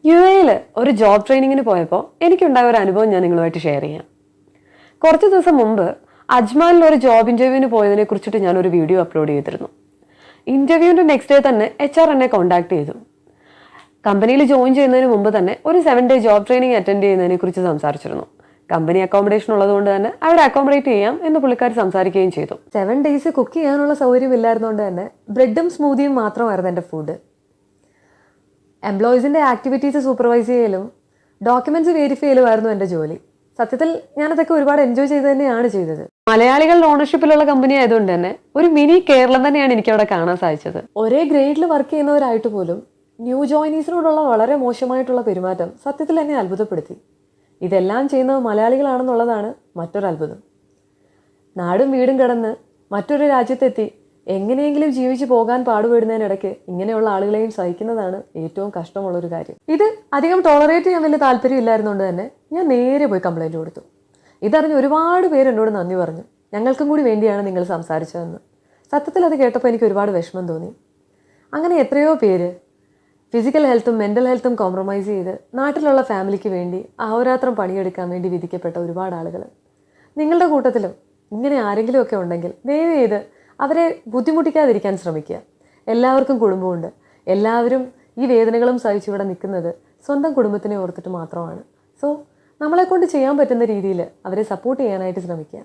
UAE ഒരു job ട്രെയിനിങ്ങിന് പോയപ്പോൾ എനിക്കുണ്ടായ ഒരു അനുഭവം ഞാൻ നിങ്ങളുമായിട്ട് ഷെയർ ചെയ്യാം. കുറച്ച് ദിവസം മുമ്പ് അജ്മാനിൽ ഒരു ജോബ് ഇൻ്റർവ്യൂവിന് പോയതിനെ കുറിച്ചിട്ട് ഞാനൊരു വീഡിയോ അപ്ലോഡ് ചെയ്തിരുന്നു. ഇൻ്റർവ്യൂവിൻ്റെ നെക്സ്റ്റ് ഡേ തന്നെ HR എന്നെ കോൺടാക്ട് ചെയ്തു. കമ്പനിയിൽ ജോയിൻ ചെയ്യുന്നതിന് മുമ്പ് തന്നെ ഒരു 7 ഡേ ജോബ് ട്രെയിനിങ് അറ്റൻഡ് ചെയ്യുന്നതിനെ കുറിച്ച് സംസാരിച്ചിരുന്നു. കമ്പനി അക്കോമഡേഷൻ ഉള്ളതുകൊണ്ട് തന്നെ അവിടെ അക്കോമഡേറ്റ് ചെയ്യാം എന്ന് പുള്ളിക്കാർ സംസാരിക്കുകയും ചെയ്തു. 7 ഡേയ്സ് കുക്ക് ചെയ്യാനുള്ള സൗകര്യം ഇല്ലായിരുന്നുകൊണ്ട് തന്നെ ബ്രെഡും സ്മൂതിയും മാത്രമായിരുന്നു എൻ്റെ ഫുഡ്. എംപ്ലോയീസിൻ്റെ ആക്ടിവിറ്റീസ് സൂപ്പർവൈസ് ചെയ്യലും ഡോക്യുമെന്റ്സ് വെരിഫൈ ചെയ്യലുമായിരുന്നു എൻ്റെ ജോലി. സത്യത്തിൽ ഞാനതൊക്കെ ഒരുപാട് എൻജോയ് ചെയ്ത് തന്നെയാണ് ചെയ്തത്. മലയാളികളുടെ ഓണർഷിപ്പിലുള്ള കമ്പനി ആയതുകൊണ്ട് തന്നെ ഒരു മിനി കേരളം തന്നെയാണ് എനിക്ക് അവിടെ കാണാൻ സാധിച്ചത്. ഒരേ ഗ്രേഡിൽ വർക്ക് ചെയ്യുന്നവരായിട്ട് പോലും ന്യൂ ജോയിനീസിനോടുള്ള വളരെ മോശമായിട്ടുള്ള പെരുമാറ്റം സത്യത്തിൽ എന്നെ അത്ഭുതപ്പെടുത്തി. ഇതെല്ലാം ചെയ്യുന്നത് മലയാളികളാണെന്നുള്ളതാണ് മറ്റൊരു അത്ഭുതം. നാടും വീടും കടന്ന് മറ്റൊരു രാജ്യത്തെത്തി എങ്ങനെയെങ്കിലും ജീവിച്ചു പോകാൻ പാടുപെടുന്നതിനിടയ്ക്ക് ഇങ്ങനെയുള്ള ആളുകളെയും സഹിക്കുന്നതാണ് ഏറ്റവും കഷ്ടമുള്ളൊരു കാര്യം. ഇത് അധികം ടോളറേറ്റ് ചെയ്യാൻ വലിയ താല്പര്യമില്ലായിരുന്നുകൊണ്ട് തന്നെ ഞാൻ നേരെ പോയി കംപ്ലൈൻറ്റ് കൊടുത്തു. ഇതറിഞ്ഞ് ഒരുപാട് പേര് എന്നോട് നന്ദി പറഞ്ഞു. ഞങ്ങൾക്കും കൂടി വേണ്ടിയാണ് നിങ്ങൾ സംസാരിച്ചതെന്ന്. സത്യത്തിൽ അത് കേട്ടപ്പോൾ എനിക്ക് ഒരുപാട് വിഷമം തോന്നി. അങ്ങനെ എത്രയോ പേര് ഫിസിക്കൽ ഹെൽത്തും മെൻ്റൽ ഹെൽത്തും കോംപ്രമൈസ് ചെയ്ത് നാട്ടിലുള്ള ഫാമിലിക്ക് വേണ്ടി അഹോരാത്രം പണിയെടുക്കാൻ വേണ്ടി വിധിക്കപ്പെട്ട ഒരുപാട് ആളുകൾ നിങ്ങളുടെ കൂട്ടത്തിലും ഇങ്ങനെ ആരെങ്കിലുമൊക്കെ ഉണ്ടെങ്കിൽ ദയവ് ചെയ്ത് അവരെ ബുദ്ധിമുട്ടിക്കാതിരിക്കാൻ ശ്രമിക്കുക. എല്ലാവർക്കും കുടുംബമുണ്ട്. എല്ലാവരും ഈ വേദനകളും സഹിച്ചിവിടെ നിൽക്കുന്നത് സ്വന്തം കുടുംബത്തിനെ ഓർത്തിട്ട് മാത്രമാണ്. സോ നമ്മളെക്കൊണ്ട് ചെയ്യാൻ പറ്റുന്ന രീതിയിൽ അവരെ സപ്പോർട്ട് ചെയ്യാനായിട്ട് ശ്രമിക്കുക.